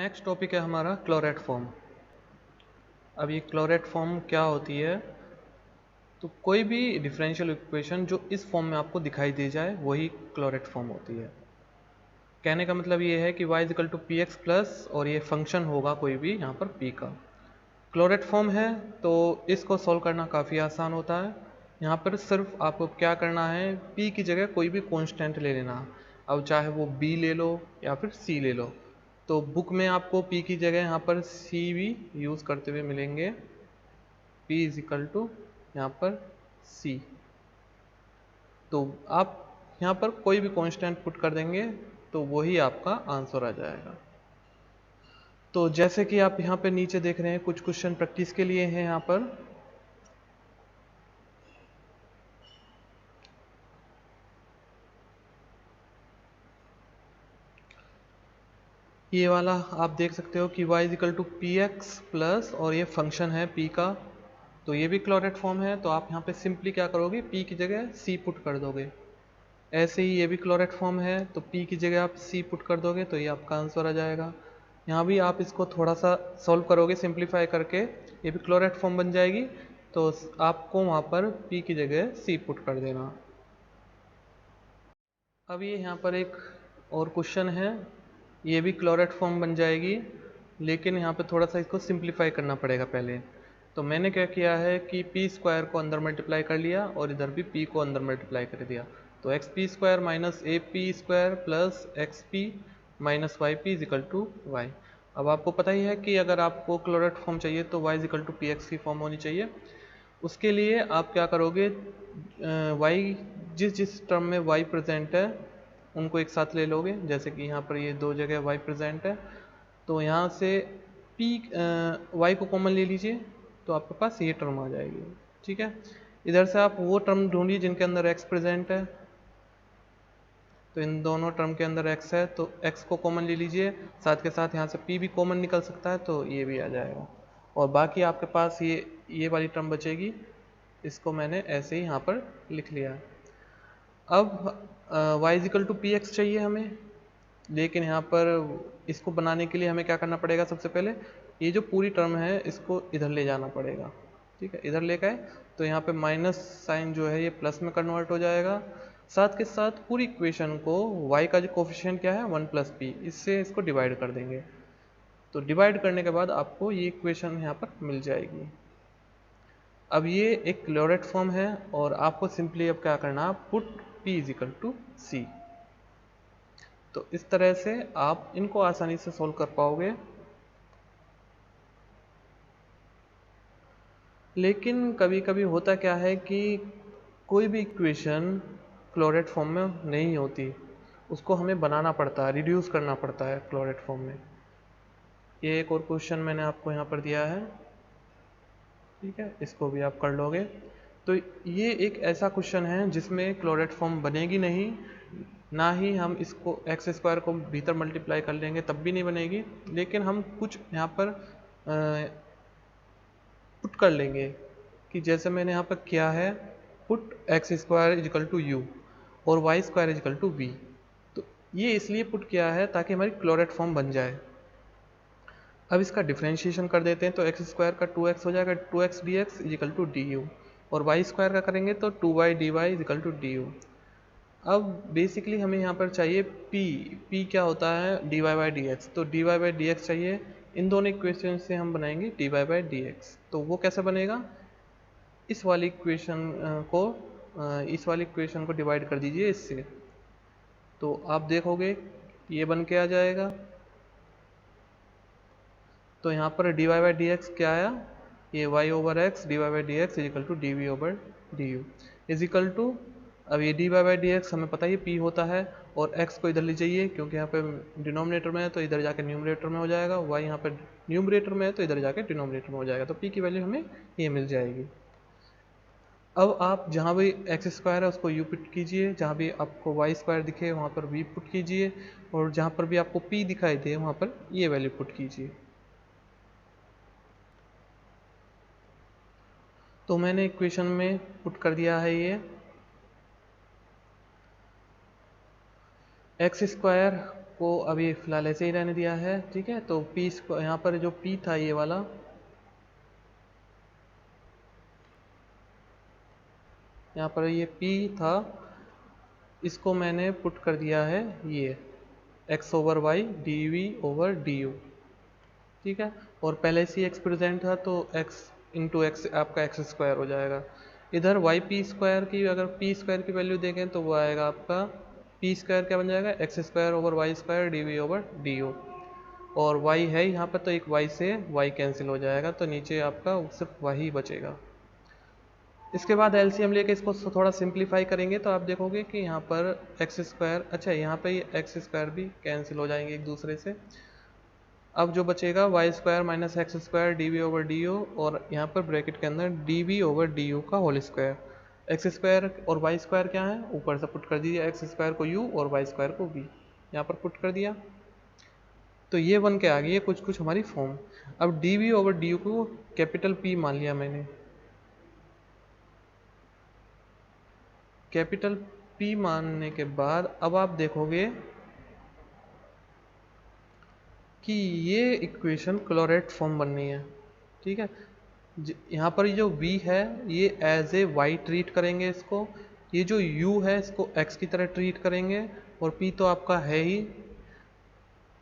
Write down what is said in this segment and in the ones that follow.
Next topic है हमारा chlorate form. अब ये क्लोरेट फॉर्म क्या होती है, तो कोई भी डिफरेंशियल इक्वेशन जो इस फॉर्म में आपको दिखाई दे जाए वही क्लोरेट फॉर्म होती है। कहने का मतलब ये है कि y equal to P X plus और ये फंक्शन होगा कोई भी यहाँ पर p का। क्लोरेट फॉर्म है तो इसको सॉल्व करना काफ़ी आसान होता है। यहाँ पर सिर्फ आपको क्या करना है, p की जगह कोई भी कांस्टेंट ले लेना। अब चाहे वो b ले लो या फिर c ले लो। तो बुक में आपको p की जगह यहाँ पर c भी यूज़ करते हुए मिलेंगे। p इज इक्वल टू यहाँ पर c। तो आप यहाँ पर कोई भी कांस्टेंट पुट कर देंगे तो वही आपका आंसर आ जाएगा। तो जैसे कि आप यहाँ पे नीचे देख रहे हैं, कुछ क्वेश्चन प्रैक्टिस के लिए हैं यहाँ पर। ये वाला आप देख सकते हो कि y equal to P X plus और ये फंक्शन है p का, तो ये भी क्लोरेट फॉर्म है। तो आप यहाँ पे सिंपली क्या करोगे, p की जगह c पुट कर दोगे। ऐसे ही ये भी क्लोरेट फॉर्म है तो p की जगह आप c पुट कर दोगे तो ये आपका आंसर आ जाएगा। यहाँ भी आप इसको थोड़ा सा सॉल्व करोगे सिंप्लीफाई करके, ये भी क्लोरेट फॉर्म बन जाएगी। तो आपको वहाँ पर p की जगह c पुट कर देना। अब ये यहाँ पर एक और क्वेश्चन है, ये भी क्लोरेट फॉर्म बन जाएगी, लेकिन यहाँ पे थोड़ा सा इसको सिंप्लीफाई करना पड़ेगा पहले। तो मैंने क्या किया है कि पी स्क्वायर को अंदर मल्टीप्लाई कर लिया और इधर भी पी को अंदर मल्टीप्लाई कर दिया। तो X P square minus A P square plus X P minus Y P is equal to Y. अब आपको पता ही है कि अगर आपको क्लोरेट फॉर्म चाहिए तो Y is equal to P X की फॉर्म होनी चाहिए। उसके लिए आप क्या करोगे, वाई जिस जिस टर्म में वाई प्रेजेंट है उनको एक साथ ले लोगे। जैसे कि यहाँ पर ये दो जगह वाई प्रेजेंट है तो यहाँ से पी वाई को कॉमन ले लीजिए तो आपके पास ये टर्म आ जाएगी। ठीक है, इधर से आप वो टर्म ढूंढिए जिनके अंदर एक्स प्रेजेंट है। तो इन दोनों टर्म के अंदर x है तो x को कॉमन ले लीजिए, साथ के साथ यहाँ से p भी कॉमन निकल सकता है तो ये भी आ जाएगा। और बाकी आपके पास ये वाली टर्म बचेगी, इसको मैंने ऐसे ही यहाँ पर लिख लिया है। अब y is equal to P X चाहिए हमें, लेकिन यहाँ पर इसको बनाने के लिए हमें क्या करना पड़ेगा, सबसे पहले ये जो पूरी टर्म है इसको इधर ले जाना पड़ेगा। ठीक है, इधर लेकर आए तो यहाँ पे माइनस साइन जो है ये प्लस में कन्वर्ट हो जाएगा। साथ के साथ पूरी इक्वेशन को y का जो कोफिशिएंट क्या है 1 प्लस पी, इससे इसको डिवाइड कर देंगे। तो डिवाइड करने के बाद आपको ये इक्वेशन यहाँ पर मिल जाएगी। अब ये एक क्लोरेट फॉर्म है और आपको सिंपली अब क्या करना, put p is equal to c। तो इस तरह से आप इनको आसानी से सोल्व कर पाओगे। लेकिन कभी कभी होता क्या है कि कोई भी इक्वेशन क्लोरेट फॉर्म में नहीं होती, उसको हमें बनाना पड़ता है, रिड्यूस करना पड़ता है क्लोरेट फॉर्म में। ये एक और क्वेश्चन मैंने आपको यहाँ पर दिया है, ठीक है, इसको भी आप कर लोगे। तो ये एक ऐसा क्वेश्चन है जिसमें क्लोरेट फॉर्म बनेगी नहीं, ना ही हम इसको एक्स स्क्वायर को भीतर मल्टीप्लाई कर लेंगे तब भी नहीं बनेगी। लेकिन हम कुछ यहाँ पर पुट कर लेंगे कि जैसे मैंने यहाँ पर किया है, put X square is equal to U और Y square is equal to V. तो ये इसलिए पुट किया है ताकि हमारी क्लोरेट फॉर्म बन जाए। अब इसका डिफ्रेंशिएशन कर देते हैं तो एक्स स्क्वायर का 2x हो जाएगा, 2x D X is equal to D U, और वाई स्क्वायर का करेंगे तो 2y D Y is equal to D U. अब बेसिकली हमें यहाँ पर चाहिए p क्या होता है, dy बाई डी एक्स। तो dy बाई डी एक्स चाहिए, इन दोनों इक्वेशन से हम बनाएंगे dy बाई डी एक्स। तो वो कैसे बनेगा, इस वाली इक्वेशन को डिवाइड कर दीजिए इससे, तो आप देखोगे ये बन के आ जाएगा। तो यहाँ पर dy बाई डी एक्स क्या आया, ये y over X dy by D X is equal to dv over du is equal to, अब ये dy बाई डी एक्स हमें पता ही p होता है, और x को इधर ले जाइए क्योंकि यहाँ पे डिनोमिनेटर में है तो इधर जाके न्यूमरेटर में हो जाएगा, y यहाँ पे न्यूमरेटर में है तो इधर जाके डिनोमिनेटर में हो जाएगा। तो p की वैल्यू हमें ये मिल जाएगी। अब आप जहाँ भी एक्स स्क्वायर है उसको u पुट कीजिए, जहाँ भी आपको वाई स्क्वायर दिखे वहाँ पर v पुट कीजिए, और जहाँ पर भी आपको p दिखाई दे वहाँ पर ये वैल्यू पुट कीजिए। तो मैंने इक्वेशन में पुट कर दिया है ये एक्स स्क्वायर को अभी फ़िलहाल ऐसे ही रहने दिया है, ठीक है। तो पी स्क्वायर यहाँ पर जो पी था ये वाला, यहाँ पर ये पी था, इसको मैंने पुट कर दिया है ये X over Y D V over D U, ठीक है। और पहले से ही एक्स प्रेजेंट था तो एक्स इंटू एक्स आपका एक्स स्क्वायर हो जाएगा। इधर वाई पी स्क्वायर की अगर पी स्क्वायर की वैल्यू देखें तो वो आएगा आपका पी स्क्वायर क्या बन जाएगा, X square over Y square D V over D U. और y है यहाँ पर तो एक y से y कैंसिल हो जाएगा, तो नीचे आपका सिर्फ y बचेगा। इसके बाद एलसीएम लेके इसको थोड़ा सिंप्लीफाई करेंगे तो आप देखोगे कि यहाँ पर एक्स स्क्वायर, अच्छा यहाँ पे ये एक्स स्क्वायर भी कैंसिल हो जाएंगे एक दूसरे से। अब जो बचेगा Y square minus X square D V over D U, और यहाँ पर ब्रैकेट के अंदर D V over D U का होल स्क्वायर। एक्स स्क्वायर और वाई स्क्वायर क्या है, ऊपर से पुट कर दीजिए, एक्स स्क्वायर को u और वाई स्क्वायर को v, यहाँ पर पुट कर दिया तो ये बन के आ गई है कुछ कुछ हमारी फॉर्म। अब D V over D U को कैपिटल P मान लिया मैंने, कैपिटल P मानने के बाद अब आप देखोगे कि ये इक्वेशन क्लोरेट फॉर्म बननी है, ठीक है। यहाँ पर जो v है ये एज ए y ट्रीट करेंगे इसको, ये जो u है इसको x की तरह ट्रीट करेंगे, और p तो आपका है ही।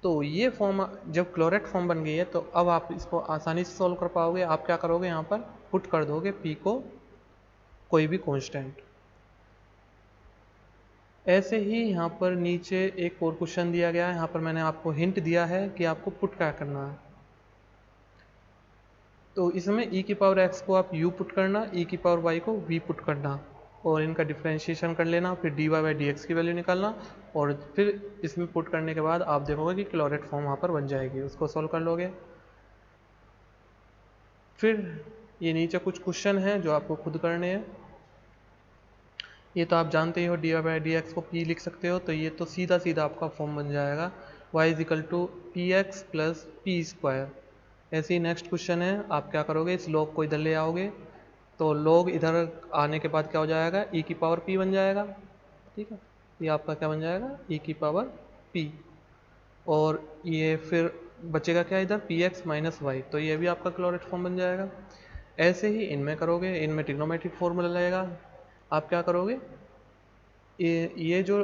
तो ये फॉर्म जब क्लोरेट फॉर्म बन गई है तो अब आप इसको आसानी से सॉल्व कर पाओगे। आप क्या करोगे, यहाँ पर पुट कर दोगे p को कोई भी कांस्टेंट। ऐसे ही यहाँ पर नीचे एक और क्वेश्चन दिया गया है, यहाँ पर मैंने आपको हिंट दिया है कि आपको पुट क्या करना है। तो इसमें e की पावर x को आप u पुट करना, e की पावर y को v पुट करना, और इनका डिफ्रेंशिएशन कर लेना, फिर dy बाई डी की वैल्यू निकालना, और फिर इसमें पुट करने के बाद आप देखोगे कि क्लोरेट फॉर्म वहाँ पर बन जाएगी, उसको सॉल्व कर लोगे। फिर ये नीचे कुछ क्वेश्चन हैं जो आपको खुद करने हैं। ये तो आप जानते ही हो, dy बाई डी को p लिख सकते हो, तो ये तो सीधा सीधा आपका फॉर्म बन जाएगा y is equal to P X plus P square. ऐसे ही नेक्स्ट क्वेश्चन है, आप क्या करोगे, इस log को इधर ले आओगे, तो log इधर आने के बाद क्या हो जाएगा, e की पावर p बन जाएगा, ठीक है। ये आपका क्या बन जाएगा, e की पावर p, और ये फिर बचेगा क्या इधर, पी एक्स माइनस वाई, तो ये भी आपका क्लोरेट फॉर्म बन जाएगा। ऐसे ही इनमें करोगे, इनमें ट्रिग्नोमेट्रिक फॉर्मूला लगेगा। आप क्या करोगे, ये जो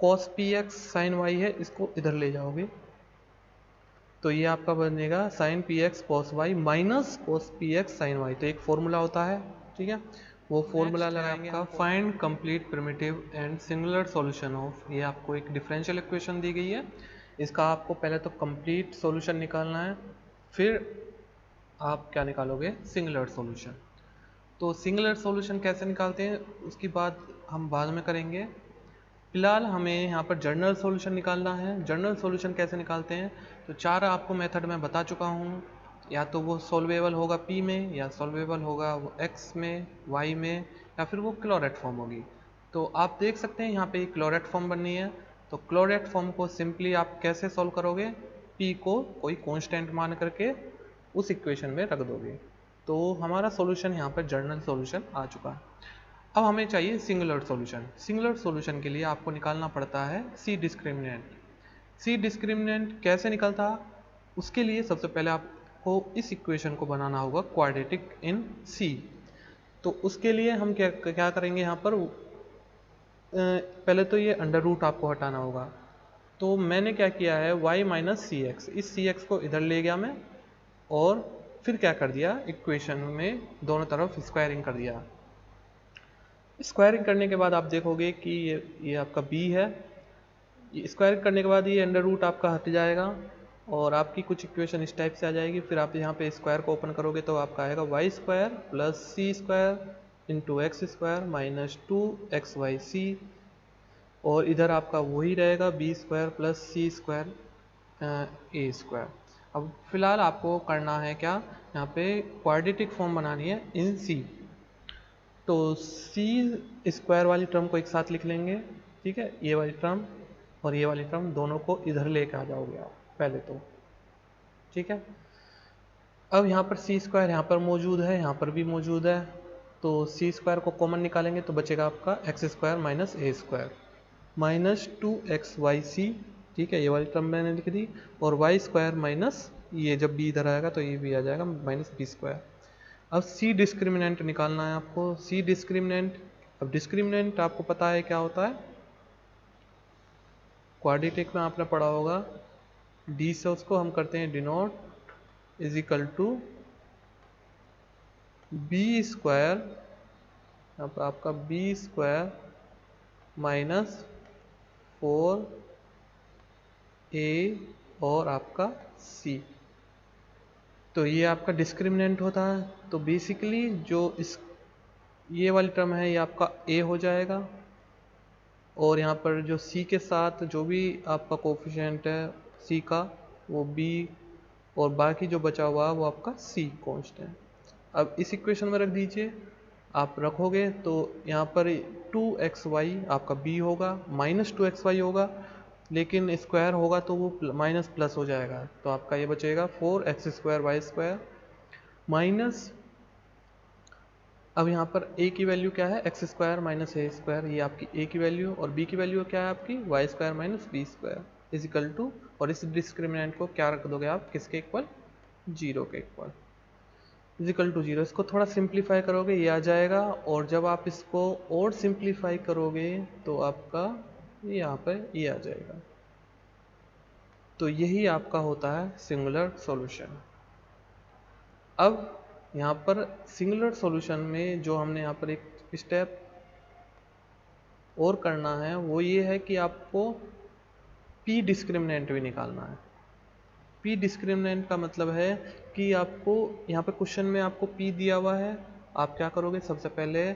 cos P X sine Y है इसको इधर ले जाओगे, तो ये आपका बनेगा sine P X cos Y minus cos P X sine Y. तो एक फॉर्मूला होता है, ठीक है, वो फॉर्मूला लगाएंगे आपका find complete primitive and singular solution of, ये आपको एक डिफरेंशियल इक्वेशन दी गई है, इसका आपको पहले तो कंप्लीट सॉल्यूशन निकालना है, फिर आप क्या निकालोगे, सिंगुलर सॉल्यूशन। तो सिंगुलर सॉल्यूशन कैसे निकालते हैं उसकी बात हम बाद में करेंगे। फिलहाल हमें यहाँ पर जनरल सॉल्यूशन निकालना है। जनरल सॉल्यूशन कैसे निकालते हैं, तो चार आपको मेथड मैं बता चुका हूँ, या तो वो सॉल्वेबल होगा p में, या सॉल्वेबल होगा वो x में, y में, या फिर वो क्लोरेट फॉर्म होगी। तो आप देख सकते हैं यहाँ पे क्लोरेट फॉर्म बननी है, तो क्लोरेट फॉर्म को सिंपली आप कैसे सॉल्व करोगे, p को कोई कांस्टेंट मान करके उस इक्वेशन में रख दोगे, तो हमारा सॉल्यूशन यहाँ पर जनरल सॉल्यूशन आ चुका है। अब हमें चाहिए सिंगुलर सॉल्यूशन। सिंगुलर सॉल्यूशन के लिए आपको निकालना पड़ता है सी डिस्क्रिमिनेंट। सी डिस्क्रिमिनेंट कैसे निकलता, उसके लिए सबसे पहले आपको इस इक्वेशन को बनाना होगा क्वाड्रेटिक इन सी। तो उसके लिए हम क्या करेंगे, यहाँ पर पहले तो ये अंडर रूट आपको हटाना होगा। तो मैंने क्या किया है, y माइनस सी एक्स, इस सी एक्स को इधर ले गया मैं, और फिर क्या कर दिया, इक्वेशन में दोनों तरफ स्क्वायरिंग कर दिया। स्क्वायरिंग करने के बाद आप देखोगे कि ये आपका b है, ये स्क्वायरिंग करने के बाद ये अंडर रूट आपका हट जाएगा, और आपकी कुछ इक्वेशन इस टाइप से आ जाएगी। फिर आप यहाँ पे स्क्वायर को ओपन करोगे तो आपका आएगा Y square plus C square into X square minus 2xyc, और इधर आपका वही रहेगा B square plus C square A square. अब फिलहाल आपको करना है क्या, यहाँ पे क्वाड्रेटिक फॉर्म बनानी है इन सी। तो सी स्क्वायर वाली टर्म को एक साथ लिख लेंगे, ठीक है, ये वाली टर्म और ये वाली टर्म दोनों को इधर लेके आ जाओगे आप पहले तो, ठीक है। अब यहाँ पर सी स्क्वायर यहाँ पर मौजूद है, यहाँ पर भी मौजूद है, तो सी स्क्वायर को कॉमन निकालेंगे तो बचेगा आपका एक्स स्क्वायर माइनस ए स्क्वायर माइनस 2xyc, ठीक है, ये वाली टर्म मैंने लिख दी, और वाई स्क्वायर माइनस ये जब बी इधर आएगा तो ये भी आ जाएगा माइनस बी स्क्वायर। अब सी डिस्क्रिमिनेंट निकालना है आपको। सी डिस्क्रिमिनेंट, अब डिस्क्रिमिनेंट आपको पता है क्या होता है, क्वाड्रेटिक में आपने पढ़ा होगा, डी से उसको हम करते हैं denote is equal to B square, अब आपका बी स्क्वायर माइनस 4a और आपका c। तो ये आपका डिस्क्रिमिनेंट होता है। तो बेसिकली जो इस ये वाली टर्म है ये आपका a हो जाएगा, और यहाँ पर जो c के साथ जो भी आपका कोफिशिएंट है c का वो b, और बाकी जो बचा हुआ वो आपका c कांस्टेंट। अब इस इक्वेशन में रख दीजिए, आप रखोगे तो यहाँ पर 2xy आपका b होगा, माइनस 2xy होगा, लेकिन स्क्वायर होगा तो वो माइनस प्लस हो जाएगा, तो आपका ये बचेगा 4x square Y square minus, अब यहाँ पर a की वैल्यू क्या है, एक्स स्क्वायर माइनस ए स्क्वायर, ये आपकी a की वैल्यू, और b की वैल्यू क्या है आपकी Y square minus B square is equal to, और इस डिस्क्रिमिनेंट को क्या रख दोगे आप, किसके इक्वल, 0 के इक्वल, इज इक्वल टू 0। इसको थोड़ा सिंप्लीफाई करोगे ये आ जाएगा, और जब आप इसको और सिंप्लीफाई करोगे तो आपका यहाँ पर ये आ जाएगा। तो यही आपका होता है सिंगुलर सॉल्यूशन। अब यहाँ पर सिंगुलर सॉल्यूशन में जो हमने यहाँ पर एक स्टेप और करना है वो ये है कि आपको p डिस्क्रिमिनेंट भी निकालना है। p डिस्क्रिमिनेंट का मतलब है कि आपको यहाँ पे क्वेश्चन में आपको p दिया हुआ है, आप क्या करोगे, सबसे पहले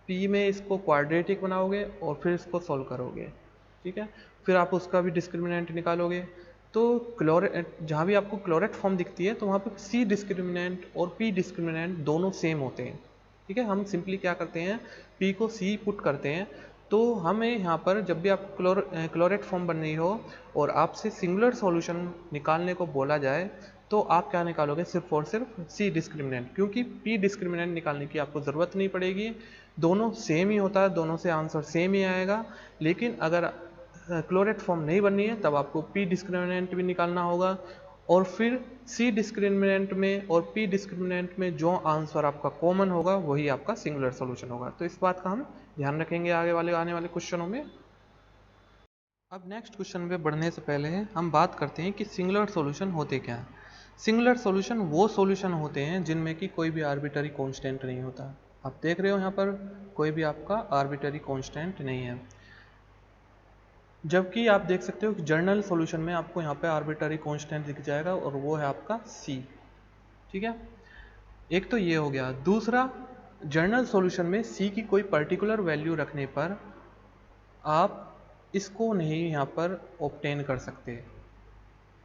p में इसको क्वाड्रेटिक बनाओगे और फिर इसको सॉल्व करोगे, ठीक है, फिर आप उसका भी डिस्क्रिमिनेंट निकालोगे। तो क्लोरेट, जहाँ भी आपको क्लोरेट फॉर्म दिखती है तो वहाँ पे c डिस्क्रिमिनेंट और p डिस्क्रिमिनेंट दोनों सेम होते हैं, ठीक है। हम सिंपली क्या करते हैं, p को c पुट करते हैं, तो हमें यहाँ पर जब भी आप क्लोरेट फॉर्म बन रही हो और आपसे सिंगुलर सॉल्यूशन निकालने को बोला जाए तो आप क्या निकालोगे, सिर्फ और सिर्फ सी डिस्क्रिमिनेंट, क्योंकि पी डिस्क्रिमिनेंट निकालने की आपको ज़रूरत नहीं पड़ेगी, दोनों सेम ही होता है, दोनों से आंसर सेम ही आएगा। लेकिन अगर क्लोरेट फॉर्म नहीं बननी है तब आपको पी डिस्क्रिमिनेंट भी निकालना होगा, और फिर सी डिस्क्रिमिनेंट में और पी डिस्क्रिमिनेंट में जो आंसर आपका कॉमन होगा वही आपका सिंगुलर सॉल्यूशन होगा। तो इस बात का हम ध्यान रखेंगे आने वाले क्वेश्चनों में। अब नेक्स्ट क्वेश्चन पे बढ़ने से पहले हम बात करते हैं कि सिंगुलर सॉल्यूशन होते क्या हैं। सिंगुलर सॉल्यूशन वो सॉल्यूशन होते हैं जिनमें कि कोई भी आर्बिटरी कांस्टेंट नहीं होता। आप देख रहे हो यहाँ पर कोई भी आपका आर्बिटरी कांस्टेंट नहीं है, जबकि आप देख सकते हो कि जर्नल सॉल्यूशन में आपको यहाँ पे आर्बिटरी कांस्टेंट दिख जाएगा और वो है आपका c, ठीक है। एक तो ये हो गया। दूसरा, जर्नल सॉल्यूशन में c की कोई पर्टिकुलर वैल्यू रखने पर आप इसको नहीं यहाँ पर ऑब्टेन कर सकते।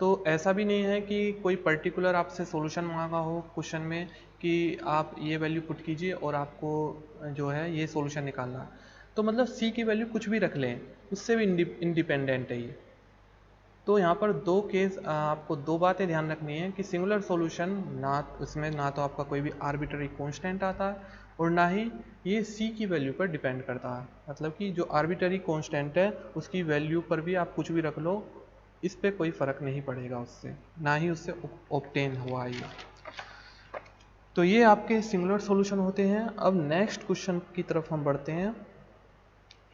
तो ऐसा भी नहीं है कि कोई पर्टिकुलर आपसे सॉल्यूशन मांगा हो क्वेश्चन में कि आप ये वैल्यू पुट कीजिए और आपको जो है ये सॉल्यूशन निकालना है, तो मतलब c की वैल्यू कुछ भी रख लें, उससे भी इंडिपेंडेंट है ये। तो यहाँ पर दो केस, आपको दो बातें ध्यान रखनी है कि सिंगुलर सॉल्यूशन ना उसमें ना तो आपका कोई भी आर्बिट्ररी कांस्टेंट आता है और ना ही ये c की वैल्यू पर डिपेंड करता है। मतलब कि जो आर्बिट्ररी कांस्टेंट है उसकी वैल्यू पर भी आप कुछ भी रख लो, इस पे कोई फ़र्क नहीं पड़ेगा उससे, ना ही उससे ऑब्टेन हुआ ये। तो ये आपके सिंगुलर सॉल्यूशन होते हैं। अब नेक्स्ट क्वेश्चन की तरफ हम बढ़ते हैं।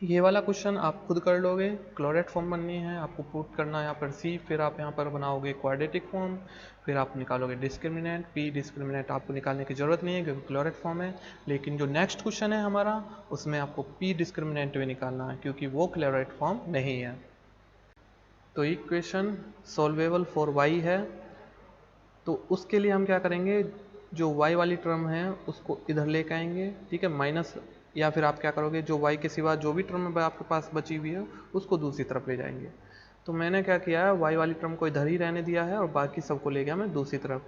ये वाला क्वेश्चन आप खुद कर लोगे, क्लोरेट फॉर्म बननी है, आपको पुट करना है यहाँ पर c, फिर आप यहाँ पर बनाओगे क्वाड्रेटिक फॉर्म, फिर आप निकालोगे डिस्क्रिमिनेंट। p डिस्क्रिमिनेंट आपको निकालने की ज़रूरत नहीं है क्योंकि क्लोरेट फॉर्म है, लेकिन जो नेक्स्ट क्वेश्चन है हमारा उसमें आपको p डिस्क्रिमिनेंट भी निकालना है क्योंकि वो क्लोरेट फॉर्म नहीं है। तो इक्वेशन सॉल्वेबल फॉर y है, तो उसके लिए हम क्या करेंगे, जो y वाली टर्म है उसको इधर लेकर आएंगे, ठीक है, माइनस, या फिर आप क्या करोगे, जो y के सिवा जो भी टर्म आपके पास बची हुई है उसको दूसरी तरफ ले जाएंगे। तो मैंने क्या किया है, y वाली टर्म को इधर ही रहने दिया है और बाकी सबको ले गया मैं दूसरी तरफ।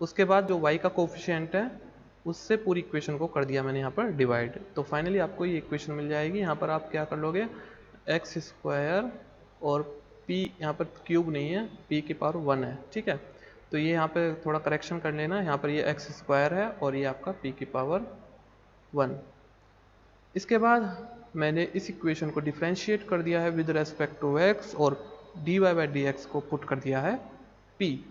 उसके बाद जो y का कोफिशिएंट है उससे पूरी इक्वेशन को कर दिया मैंने यहाँ पर डिवाइड। तो फाइनली आपको ये इक्वेशन मिल जाएगी। यहाँ पर आप क्या कर लोगे, एक्स स्क्वायर और p, यहाँ पर क्यूब नहीं है, p की पावर 1 है, ठीक है। तो ये यहाँ पे थोड़ा करेक्शन कर लेना, यहाँ पर ये एक्स स्क्वायर है और ये आपका p की पावर 1। इसके बाद मैंने इस इक्वेशन को डिफ्रेंशिएट कर दिया है विद रेस्पेक्ट टू x, और D Y by D X को पुट कर दिया है पी।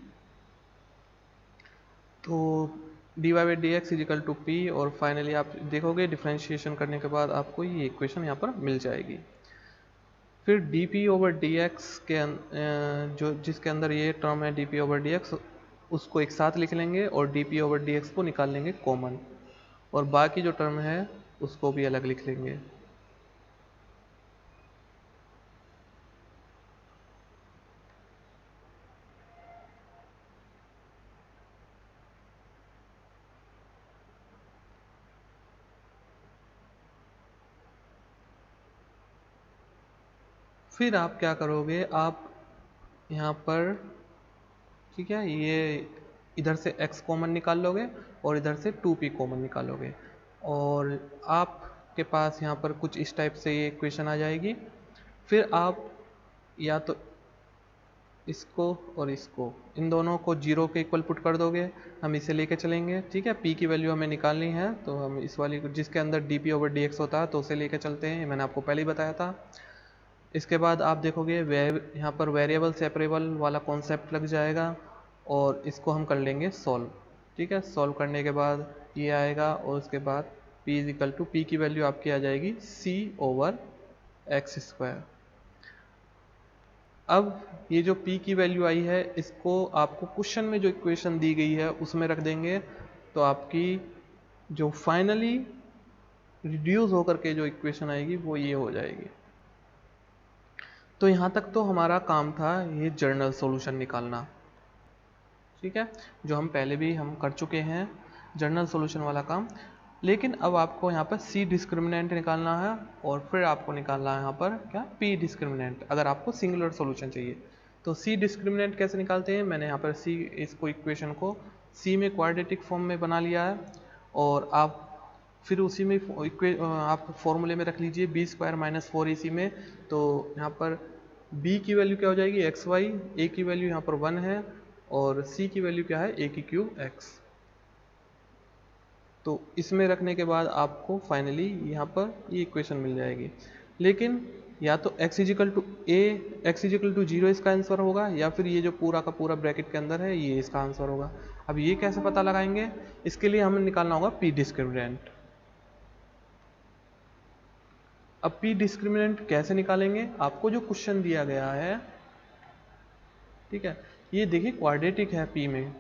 तो D Y by D X is equal to P, और फाइनली आप देखोगे डिफ्रेंशिएशन करने के बाद आपको ये इक्वेशन यहाँ पर मिल जाएगी। फिर D P over D x के जो जिसके अंदर ये टर्म है D P over D x, उसको एक साथ लिख लेंगे और D P over D X को निकाल लेंगे कॉमन, और बाकी जो टर्म है उसको भी अलग लिख लेंगे। फिर आप क्या करोगे, आप यहाँ पर, ठीक है, ये इधर से x कॉमन निकाल लोगे और इधर से 2p कॉमन निकालोगे, और आपके पास यहाँ पर कुछ इस टाइप से ये इक्वेशन आ जाएगी। फिर आप या तो इसको और इसको, इन दोनों को जीरो के इक्वल पुट कर दोगे, हम इसे लेके चलेंगे, ठीक है। p की वैल्यू हमें निकालनी है, तो हम इस वाली जिसके अंदर dp ओवर dx होता है तो उसे लेके चलते हैं, मैंने आपको पहले ही बताया था। इसके बाद आप देखोगे यहाँ पर वेरिएबल सेपरेबल वाला कॉन्सेप्ट लग जाएगा, और इसको हम कर लेंगे सॉल्व, ठीक है। सॉल्व करने के बाद ये आएगा, और उसके बाद p is equal to, P की वैल्यू आपकी आ जाएगी c ओवर एक्स स्क्वायर। अब ये जो p की वैल्यू आई है, इसको आपको क्वेश्चन में जो इक्वेशन दी गई है उसमें रख देंगे, तो आपकी जो फाइनली रिड्यूस होकर के जो इक्वेशन आएगी वो ये हो जाएगी। तो यहाँ तक तो हमारा काम था ये जर्नल सॉल्यूशन निकालना, ठीक है, जो हम पहले भी हम कर चुके हैं जर्नल सॉल्यूशन वाला काम। लेकिन अब आपको यहाँ पर सी डिस्क्रिमिनेंट निकालना है, और फिर आपको निकालना है यहाँ पर क्या, पी डिस्क्रिमिनेंट, अगर आपको सिंगुलर सॉल्यूशन चाहिए। तो सी डिस्क्रिमिनेंट कैसे निकालते हैं, मैंने यहाँ पर सी इसको इक्वेशन को सी में क्वाड्रेटिक फॉर्म में बना लिया है, और आप फिर उसी में आप फॉर्मूले में रख लीजिए बी स्क्वायर माइनस 4ac में। तो यहाँ पर b की वैल्यू क्या हो जाएगी एक्स वाई, ए की वैल्यू यहाँ पर 1 है, और c की वैल्यू क्या है a की क्यूब x। तो इसमें रखने के बाद आपको फाइनली यहाँ पर ये इक्वेशन मिल जाएगी। लेकिन या तो x is equal to A, X is equal to 0 इसका आंसर होगा, या फिर ये जो पूरा का पूरा ब्रैकेट के अंदर है ये इसका आंसर होगा। अब ये कैसे पता लगाएंगे, इसके लिए हमें निकालना होगा p डिस्क्रिमिनेंट। अब p डिस्क्रिमिनेंट कैसे निकालेंगे, आपको जो क्वेश्चन दिया गया है, ठीक है, ये देखिए क्वाड्रेटिक है p में,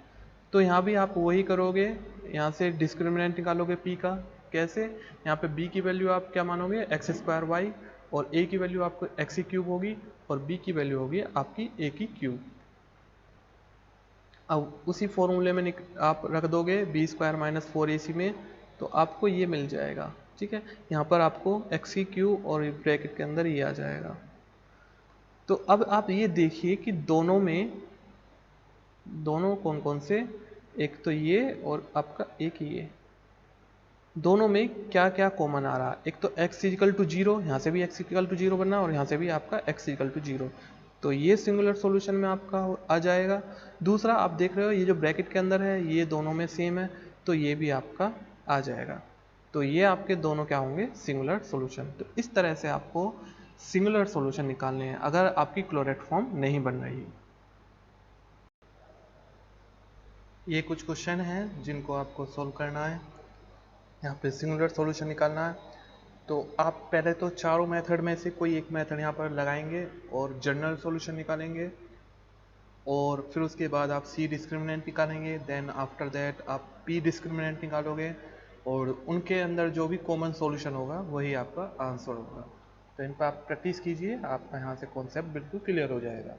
तो यहाँ भी आप वही करोगे, यहाँ से डिस्क्रिमिनेंट निकालोगे p का। कैसे, यहाँ पे b की वैल्यू आप क्या मानोगे एक्स स्क्वायर वाई, और a की वैल्यू आपको x की क्यूब होगी, और b की वैल्यू होगी आपकी a की क्यूब। अब उसी फॉर्मूले में आप रख दोगे बी स्क्वायर माइनस 4ac में, तो आपको ये मिल जाएगा, ठीक है। यहाँ पर आपको x की क्यूब और ब्रैकेट के अंदर ये आ जाएगा। तो अब आप ये देखिए कि दोनों कौन कौन से, एक तो ये और आपका एक ये, दोनों में क्या क्या कॉमन आ रहा है। एक तो x इजिकल टू 0, यहाँ से भी x इजिकल टू 0 बनना, और यहाँ से भी आपका x इजिकल टू 0, तो ये सिंगुलर सॉल्यूशन में आपका आ जाएगा। दूसरा आप देख रहे हो ये जो ब्रैकेट के अंदर है ये दोनों में सेम है, तो ये भी आपका आ जाएगा। तो ये आपके दोनों क्या होंगे, सिंगुलर सॉल्यूशन। तो इस तरह से आपको सिंगुलर सॉल्यूशन निकालने हैं अगर आपकी क्लोरेट फॉर्म नहीं बन रही। ये कुछ क्वेश्चन हैं जिनको आपको सॉल्व करना है, यहाँ पे सिंगुलर सॉल्यूशन निकालना है। तो आप पहले तो चारों मेथड में से कोई एक मेथड यहाँ पर लगाएंगे और जनरल सॉल्यूशन निकालेंगे, और फिर उसके बाद आप सी डिस्क्रिमिनेंट निकालेंगे, देन आफ्टर दैट आप पी डिस्क्रिमिनेंट निकालोगे, और उनके अंदर जो भी कॉमन सॉल्यूशन होगा वही आपका आंसर होगा। तो इन पर आप प्रैक्टिस कीजिए, आपका यहाँ से कॉन्सेप्ट बिल्कुल क्लियर हो जाएगा।